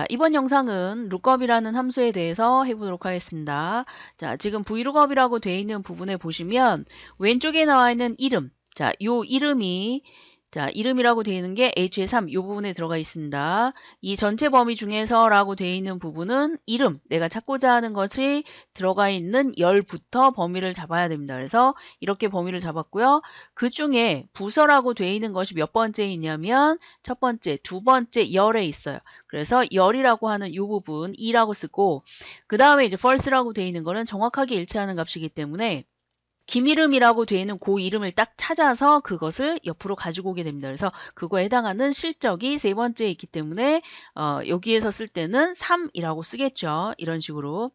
자, 이번 영상은 lookup이라는 함수에 대해서 해보도록 하겠습니다. 자, 지금 vlookup이라고 되어 있는 부분에 보시면 왼쪽에 나와 있는 이름, 자, 요 이름이 이름이라고 되어 있는 게 H의 3, 이 부분에 들어가 있습니다. 이 전체 범위 중에서 라고 되어 있는 부분은 이름, 내가 찾고자 하는 것이 들어가 있는 열부터 범위를 잡아야 됩니다. 그래서 이렇게 범위를 잡았고요. 그 중에 부서라고 되어 있는 것이 몇 번째에 있냐면 첫 번째, 두 번째 열에 있어요. 그래서 열이라고 하는 이 부분 2라고 쓰고 그 다음에 이제 false라고 되어 있는 거는 정확하게 일치하는 값이기 때문에 김이름이라고 되어 있는 그 이름을 딱 찾아서 그것을 옆으로 가지고 오게 됩니다. 그래서 그거에 해당하는 실적이 세 번째에 있기 때문에 여기에서 쓸 때는 3이라고 쓰겠죠. 이런 식으로.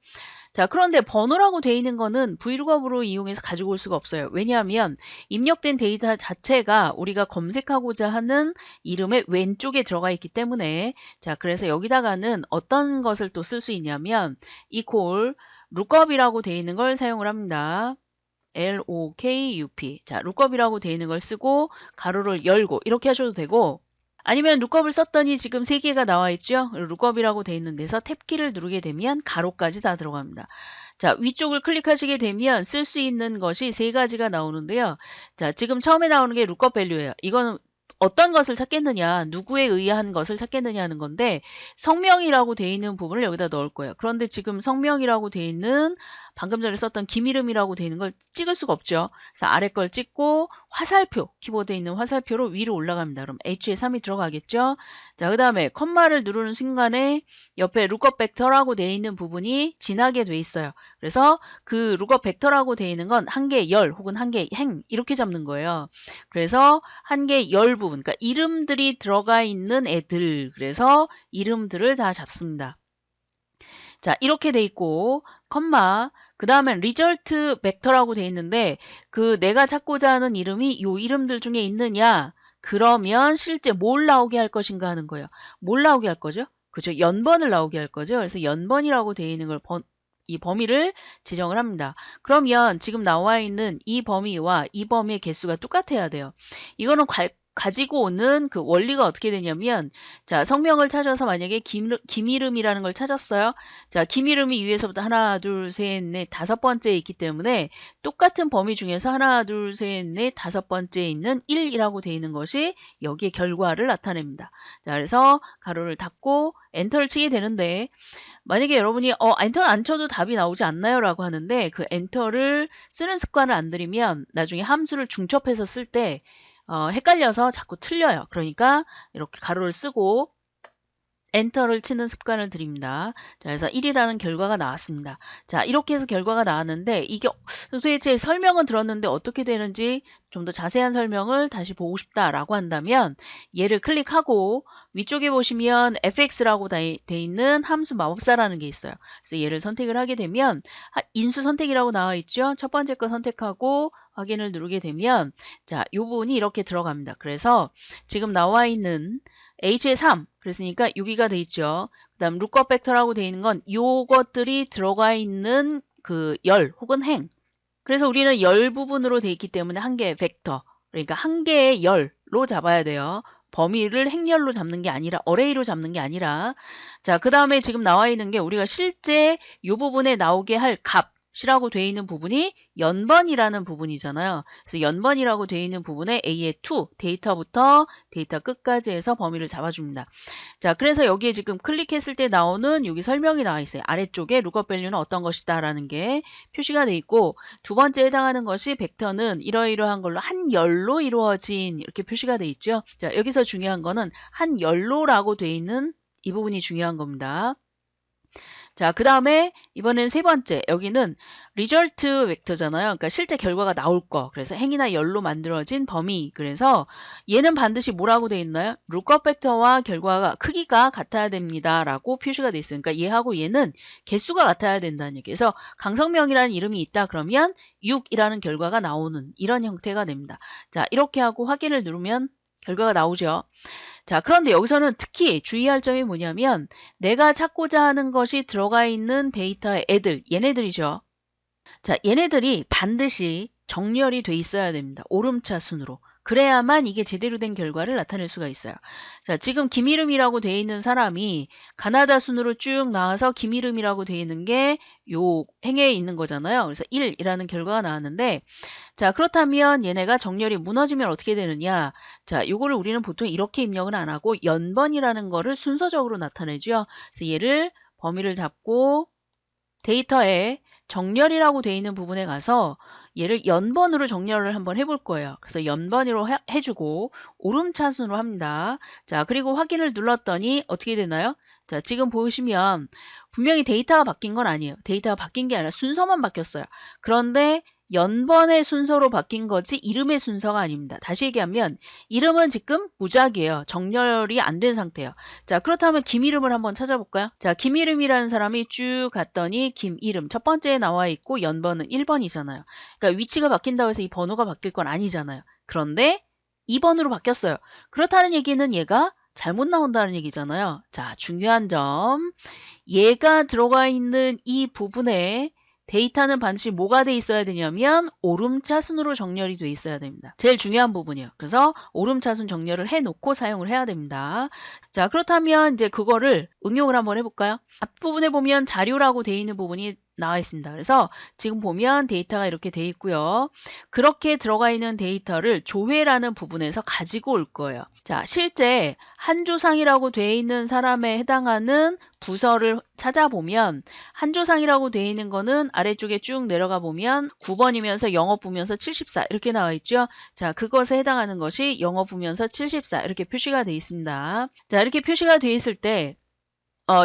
자, 그런데 번호라고 되어 있는 거는 vlookup으로 이용해서 가지고 올 수가 없어요. 왜냐하면 입력된 데이터 자체가 우리가 검색하고자 하는 이름의 왼쪽에 들어가 있기 때문에 자, 그래서 여기다가는 어떤 것을 또 쓸 수 있냐면 equal lookup이라고 되어 있는 걸 사용을 합니다. lookup. 자, lookup이라고 되어 있는 걸 쓰고 가로를 열고 이렇게 하셔도 되고 아니면 lookup을 썼더니 지금 3개가 나와 있죠. lookup이라고 되어 있는 데서 탭키를 누르게 되면 가로까지 다 들어갑니다. 자, 위쪽을 클릭하시게 되면 쓸 수 있는 것이 3가지가 나오는데요. 자, 지금 처음에 나오는 게 lookup value예요. 이건 어떤 것을 찾겠느냐, 누구에 의한 것을 찾겠느냐 하는 건데 성명이라고 되어 있는 부분을 여기다 넣을 거예요. 그런데 지금 성명이라고 되어 있는 방금 전에 썼던 김이름이라고 되어 있는 걸 찍을 수가 없죠. 그래서 아래 걸 찍고 화살표, 키보드에 있는 화살표로 위로 올라갑니다. 그럼 H에 3이 들어가겠죠. 자, 그 다음에 컴마를 누르는 순간에 옆에 lookup 벡터라고 되어 있는 부분이 지나게 돼 있어요. 그래서 그 lookup 벡터라고 되어 있는 건 한 개 열 혹은 한 개 행 이렇게 잡는 거예요. 그래서 한 개 열 부분, 그러니까 이름들이 들어가 있는 애들, 그래서 이름들을 다 잡습니다. 자, 이렇게 돼 있고 컴마 그 다음엔 result 벡터라고 돼 있는데 그 내가 찾고자 하는 이름이 요 이름들 중에 있느냐 그러면 실제 뭘 나오게 할 것인가 하는 거예요. 뭘 나오게 할 거죠? 그죠? 연번을 나오게 할 거죠. 그래서 연번이라고 되어 있는 걸 이 범위를 지정을 합니다. 그러면 지금 나와 있는 이 범위와 이 범위의 개수가 똑같아야 돼요. 이거는 가지고 오는 그 원리가 어떻게 되냐면 자, 성명을 찾아서 만약에 김이름이라는 걸 찾았어요. 자, 김이름이 위에서부터 하나, 둘, 셋, 넷, 다섯 번째에 있기 때문에 똑같은 범위 중에서 하나, 둘, 셋, 넷, 다섯 번째에 있는 1이라고 되어 있는 것이 여기에 결과를 나타냅니다. 자, 그래서 가로를 닫고 엔터를 치게 되는데 만약에 여러분이 엔터 안 쳐도 답이 나오지 않나요? 라고 하는데 그 엔터를 쓰는 습관을 안 들이면 나중에 함수를 중첩해서 쓸 때 헷갈려서 자꾸 틀려요. 그러니까 이렇게 가로를 쓰고 엔터를 치는 습관을 드립니다. 자, 그래서 1이라는 결과가 나왔습니다. 자, 이렇게 해서 결과가 나왔는데 이게 도대체 설명은 들었는데 어떻게 되는지 좀 더 자세한 설명을 다시 보고 싶다라고 한다면 얘를 클릭하고 위쪽에 보시면 fx라고 돼 있는 함수 마법사라는 게 있어요. 그래서 얘를 선택을 하게 되면 인수 선택이라고 나와 있죠. 첫 번째 거 선택하고 확인을 누르게 되면 자, 이 부분이 이렇게 들어갑니다. 그래서 지금 나와 있는 H의 3 그랬으니까 6이가 돼 있죠. 그 다음 lookup 벡터라고 돼 있는 건 요것들이 들어가 있는 그 열 혹은 행. 그래서 우리는 열 부분으로 돼 있기 때문에 한 개의 벡터, 그러니까 한 개의 열로 잡아야 돼요. 범위를 행열로 잡는 게 아니라 어레이로 잡는 게 아니라 자, 그 다음에 지금 나와 있는 게 우리가 실제 이 부분에 나오게 할 값 이라고 되어 있는 부분이 연번이라는 부분이잖아요. 그래서 연번이라고 되어 있는 부분에 A의 2, 데이터부터 데이터 끝까지 해서 범위를 잡아줍니다. 자, 그래서 여기에 지금 클릭했을 때 나오는 여기 설명이 나와 있어요. 아래쪽에 lookup value는 어떤 것이다 라는 게 표시가 돼 있고 두 번째 해당하는 것이 벡터는 이러이러한 걸로 한 열로 이루어진 이렇게 표시가 돼 있죠. 자, 여기서 중요한 거는 한 열로라고 되어 있는 이 부분이 중요한 겁니다. 자, 그 다음에 이번엔 세 번째 여기는 result 벡터잖아요. 그러니까 실제 결과가 나올 거. 그래서 행이나 열로 만들어진 범위. 그래서 얘는 반드시 뭐라고 돼 있나요? lookup 벡터와 결과가 크기가 같아야 됩니다. 라고 표시가 돼 있어요. 그러니까 얘하고 얘는 개수가 같아야 된다는 얘기. 그래서 강성명이라는 이름이 있다 그러면 6이라는 결과가 나오는 이런 형태가 됩니다. 자, 이렇게 하고 확인을 누르면 결과가 나오죠. 자, 그런데 여기서는 특히 주의할 점이 뭐냐면 내가 찾고자 하는 것이 들어가 있는 데이터의 애들, 얘네들이죠. 자, 얘네들이 반드시 정렬이 돼 있어야 됩니다. 오름차 순으로. 그래야만 이게 제대로 된 결과를 나타낼 수가 있어요. 자, 지금 김이름이라고 되어 있는 사람이 가나다 순으로 쭉 나와서 김이름이라고 되어 있는 게 요 행에 있는 거잖아요. 그래서 1이라는 결과가 나왔는데, 자, 그렇다면 얘네가 정렬이 무너지면 어떻게 되느냐? 자, 요거를 우리는 보통 이렇게 입력은 안 하고 연번이라는 거를 순서적으로 나타내죠. 그래서 얘를 범위를 잡고 데이터에 정렬이라고 되어 있는 부분에 가서 얘를 연번으로 정렬을 한번 해볼 거예요. 그래서 연번으로 해주고 오름차순으로 합니다. 자, 그리고 확인을 눌렀더니 어떻게 되나요? 자, 지금 보시면 분명히 데이터가 바뀐 건 아니에요. 데이터가 바뀐 게 아니라 순서만 바뀌었어요. 그런데 연번의 순서로 바뀐 거지 이름의 순서가 아닙니다. 다시 얘기하면 이름은 지금 무작이에요. 정렬이 안 된 상태예요. 자, 그렇다면 김이름을 한번 찾아볼까요? 자, 김이름이라는 사람이 쭉 갔더니 김이름 첫 번째에 나와 있고 연번은 1번이잖아요. 그러니까 위치가 바뀐다고 해서 이 번호가 바뀔 건 아니잖아요. 그런데 2번으로 바뀌었어요. 그렇다는 얘기는 얘가 잘못 나온다는 얘기잖아요. 자, 중요한 점. 얘가 들어가 있는 이 부분에 데이터는 반드시 뭐가 돼 있어야 되냐면 오름차순으로 정렬이 돼 있어야 됩니다. 제일 중요한 부분이에요. 그래서 오름차순 정렬을 해놓고 사용을 해야 됩니다. 자, 그렇다면 이제 그거를 응용을 한번 해볼까요? 앞부분에 보면 자료라고 돼 있는 부분이 나와 있습니다. 그래서 지금 보면 데이터가 이렇게 돼 있고요. 그렇게 들어가 있는 데이터를 조회라는 부분에서 가지고 올 거예요. 자, 실제 한조상이라고 돼 있는 사람에 해당하는 부서를 찾아보면 한조상이라고 돼 있는 거는 아래쪽에 쭉 내려가 보면 9번이면서 영어부면서 74 이렇게 나와 있죠. 자, 그것에 해당하는 것이 영어부면서 74 이렇게 표시가 돼 있습니다. 자, 이렇게 표시가 돼 있을 때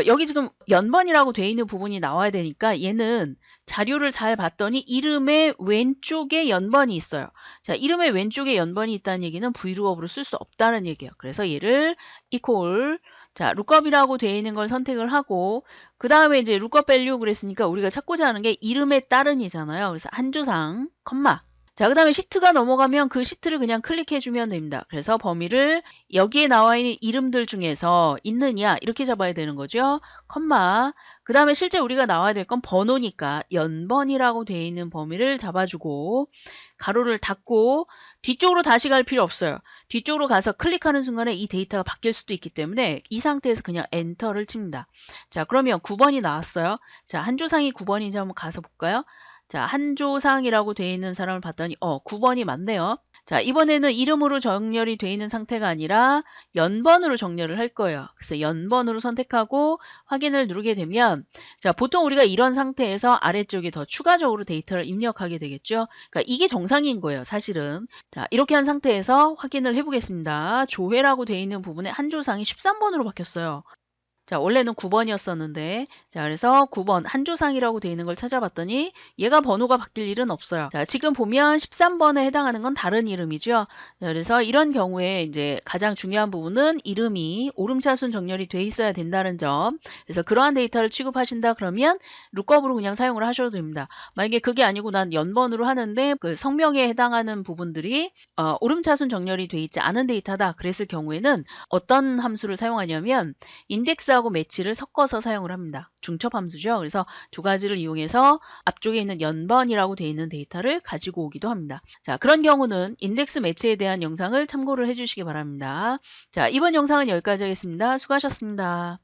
여기 지금 연번이라고 돼 있는 부분이 나와야 되니까 얘는 자료를 잘 봤더니 이름의 왼쪽에 연번이 있어요. 자, 이름의 왼쪽에 연번이 있다는 얘기는 브이루업으로 쓸 수 없다는 얘기예요. 그래서 얘를 equal 자, 룩업이라고 되어 있는 걸 선택을 하고 그 다음에 이제 룩업 밸류 그랬으니까 우리가 찾고자 하는 게 이름에 따른이잖아요. 그래서 한조상 컴마 자, 그 다음에 시트가 넘어가면 그 시트를 그냥 클릭해주면 됩니다. 그래서 범위를 여기에 나와 있는 이름들 중에서 있느냐 이렇게 잡아야 되는 거죠. 컴마 그 다음에 실제 우리가 나와야 될 건 번호니까 연번이라고 되어 있는 범위를 잡아주고 가로를 닫고 뒤쪽으로 다시 갈 필요 없어요. 뒤쪽으로 가서 클릭하는 순간에 이 데이터가 바뀔 수도 있기 때문에 이 상태에서 그냥 엔터를 칩니다. 자, 그러면 9번이 나왔어요. 자, 한조상이 9번인지 한번 가서 볼까요? 자, 한조상이라고 되어 있는 사람을 봤더니 9번이 맞네요. 자, 이번에는 이름으로 정렬이 되어 있는 상태가 아니라 연번으로 정렬을 할 거예요. 그래서 연번으로 선택하고 확인을 누르게 되면 자, 보통 우리가 이런 상태에서 아래쪽에 더 추가적으로 데이터를 입력하게 되겠죠. 그러니까 이게 정상인 거예요, 사실은. 자, 이렇게 한 상태에서 확인을 해보겠습니다. 조회라고 되어 있는 부분에 한조상이 13번으로 바뀌었어요. 자, 원래는 9번이었었는데 자, 그래서 9번 한조상이라고 되어 있는 걸 찾아봤더니 얘가 번호가 바뀔 일은 없어요. 자, 지금 보면 13번에 해당하는 건 다른 이름이죠. 자, 그래서 이런 경우에 이제 가장 중요한 부분은 이름이 오름차순 정렬이 돼 있어야 된다는 점. 그래서 그러한 데이터를 취급하신다 그러면 룩업으로 그냥 사용을 하셔도 됩니다. 만약에 그게 아니고 난 연번으로 하는데 그 성명에 해당하는 부분들이 오름차순 정렬이 돼 있지 않은 데이터다 그랬을 경우에는 어떤 함수를 사용하냐면 인덱스하고 매치를 섞어서 사용을 합니다. 중첩 함수죠. 그래서 두 가지를 이용해서 앞쪽에 있는 연번이라고 되어 있는 데이터를 가지고 오기도 합니다. 자, 그런 경우는 인덱스 매치에 대한 영상을 참고를 해주시기 바랍니다. 자, 이번 영상은 여기까지 하겠습니다. 수고하셨습니다.